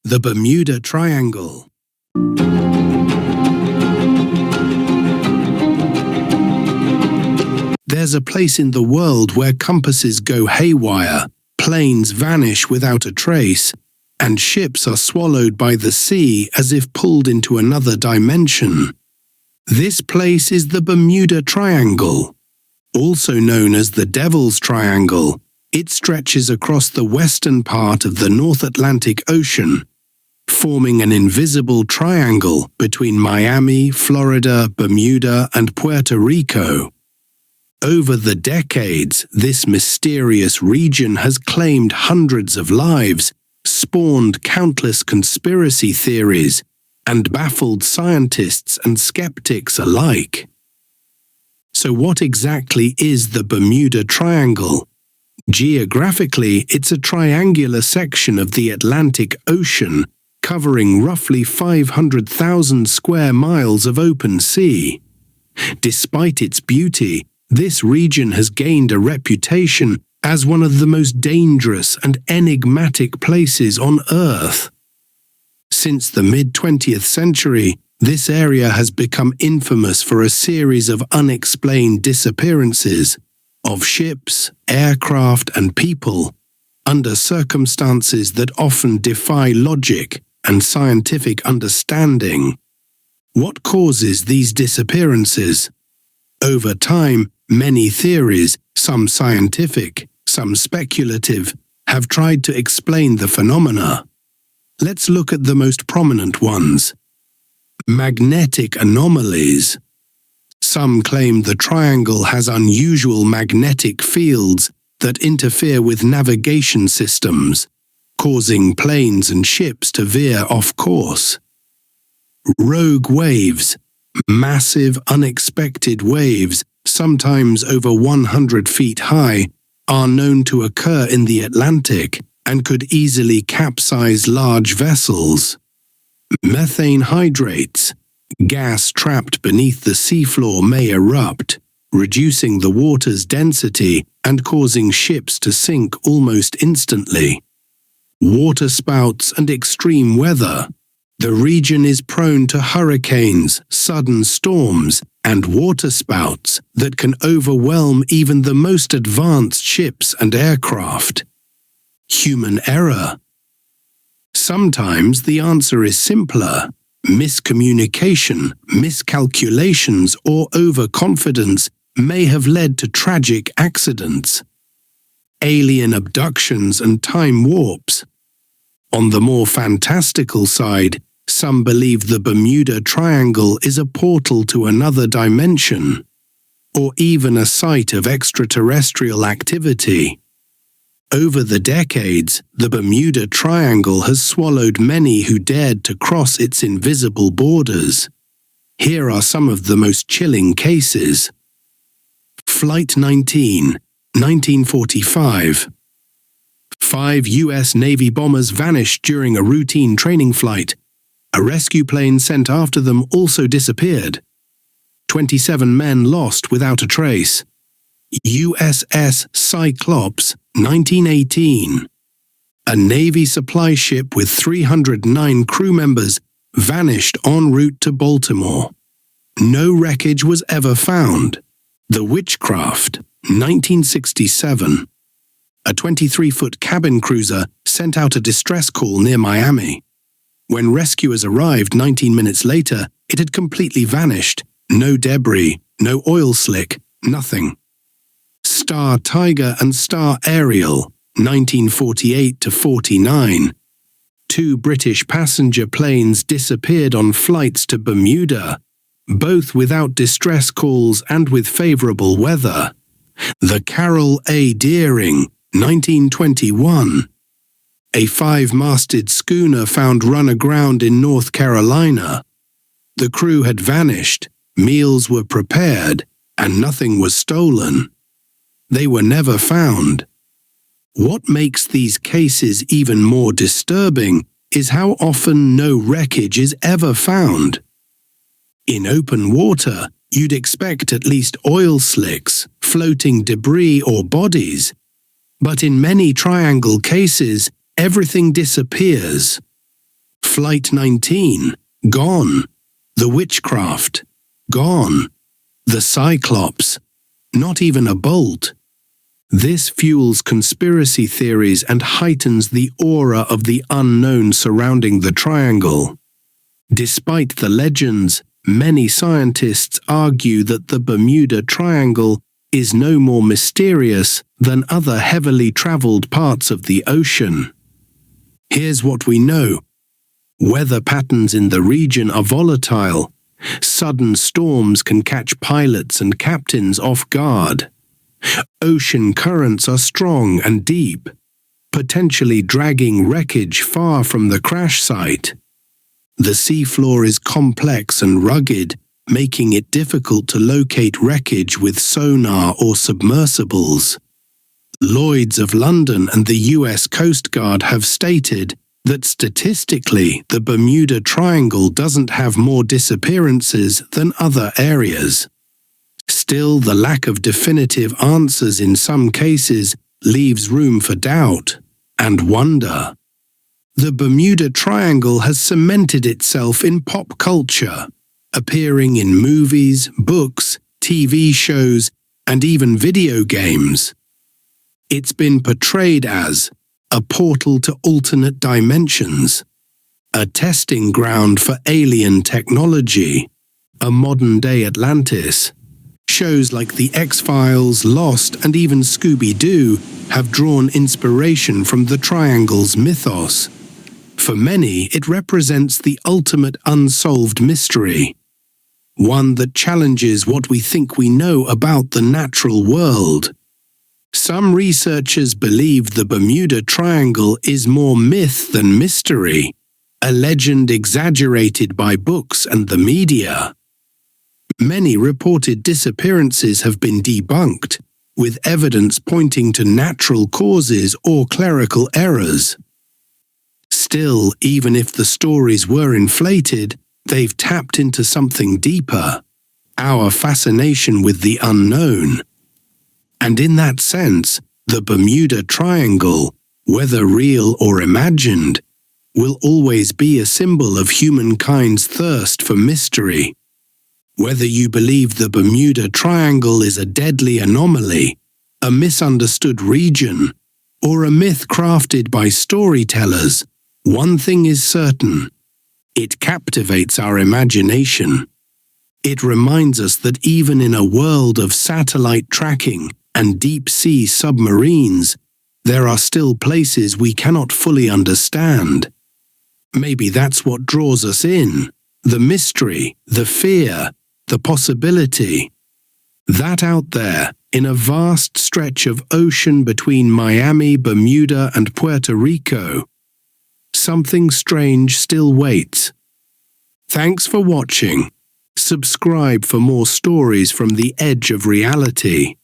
The Bermuda Triangle. There's a place in the world where compasses go haywire, planes vanish without a trace, and ships are swallowed by the sea as if pulled into another dimension. This place is the Bermuda Triangle. Also known as the Devil's Triangle, it stretches across the western part of the North Atlantic Ocean, forming an invisible triangle between Miami, Florida, Bermuda, and Puerto Rico. Over the decades, this mysterious region has claimed hundreds of lives, spawned countless conspiracy theories, and baffled scientists and skeptics alike. So what exactly is the Bermuda Triangle? Geographically, it's a triangular section of the Atlantic Ocean covering roughly 500,000 square miles of open sea. Despite its beauty, this region has gained a reputation as one of the most dangerous and enigmatic places on Earth. Since the mid-20th century, this area has become infamous for a series of unexplained disappearances of ships, aircraft, and people under circumstances that often defy logic and scientific understanding. What causes these disappearances? Over time, many theories, some scientific, some speculative, have tried to explain the phenomena. Let's look at the most prominent ones. Magnetic anomalies. Some claim the triangle has unusual magnetic fields that interfere with navigation systems, causing planes and ships to veer off course. Rogue waves. Massive, unexpected waves, sometimes over 100 feet high, are known to occur in the Atlantic and could easily capsize large vessels. Methane hydrates. Gas trapped beneath the seafloor may erupt, reducing the water's density and causing ships to sink almost instantly. Waterspouts and extreme weather. The region is prone to hurricanes, sudden storms, and waterspouts that can overwhelm even the most advanced ships and aircraft. Human error. Sometimes the answer is simpler. Miscommunication, miscalculations, or overconfidence may have led to tragic accidents. Alien abductions and time warps. On the more fantastical side, some believe the Bermuda Triangle is a portal to another dimension, or even a site of extraterrestrial activity. Over the decades, the Bermuda Triangle has swallowed many who dared to cross its invisible borders. Here are some of the most chilling cases. Flight 19, 1945. 5 U.S. Navy bombers vanished during a routine training flight. A rescue plane sent after them also disappeared. 27 men lost without a trace. USS Cyclops, 1918. A Navy supply ship with 309 crew members vanished en route to Baltimore. No wreckage was ever found. The Witchcraft, 1967. A 23-foot cabin cruiser sent out a distress call near Miami. When rescuers arrived 19 minutes later, it had completely vanished. No debris, no oil slick, nothing. Star Tiger and Star Ariel, 1948 to 49. 2 British passenger planes disappeared on flights to Bermuda, both without distress calls and with favorable weather. The Carol A. Deering, 1921. A 5-masted schooner found run aground in North Carolina. The crew had vanished, meals were prepared, and nothing was stolen. They were never found. What makes these cases even more disturbing is how often no wreckage is ever found. In open water, you'd expect at least oil slicks, floating debris, or bodies. But in many triangle cases, everything disappears. Flight 19, gone. The witchcraft, gone. The Cyclops, not even a bolt. This fuels conspiracy theories and heightens the aura of the unknown surrounding the triangle. Despite the legends, many scientists argue that the Bermuda Triangle is no more mysterious than other heavily traveled parts of the ocean. Here's what we know. Weather patterns in the region are volatile. Sudden storms can catch pilots and captains off guard. Ocean currents are strong and deep, potentially dragging wreckage far from the crash site. The seafloor is complex and rugged, making it difficult to locate wreckage with sonar or submersibles. Lloyd's of London and the US Coast Guard have stated that statistically the Bermuda Triangle doesn't have more disappearances than other areas. Still, the lack of definitive answers in some cases leaves room for doubt and wonder. The Bermuda Triangle has cemented itself in pop culture, appearing in movies, books, TV shows, and even video games. It's been portrayed as a portal to alternate dimensions, a testing ground for alien technology, a modern-day Atlantis. Shows like The X-Files, Lost, and even Scooby-Doo have drawn inspiration from the Triangle's mythos. For many, it represents the ultimate unsolved mystery, one that challenges what we think we know about the natural world. Some researchers believe the Bermuda Triangle is more myth than mystery, a legend exaggerated by books and the media. Many reported disappearances have been debunked, with evidence pointing to natural causes or clerical errors. Still, even if the stories were inflated, they've tapped into something deeper, our fascination with the unknown. And in that sense, the Bermuda Triangle, whether real or imagined, will always be a symbol of humankind's thirst for mystery. Whether you believe the Bermuda Triangle is a deadly anomaly, a misunderstood region, or a myth crafted by storytellers, one thing is certain: it captivates our imagination. It reminds us that even in a world of satellite tracking and deep-sea submarines, there are still places we cannot fully understand. Maybe that's what draws us in: the mystery, the fear, the possibility. That out there, in a vast stretch of ocean between Miami, Bermuda, and Puerto Rico, something strange still waits. Thanks for watching. Subscribe for more stories from the edge of reality.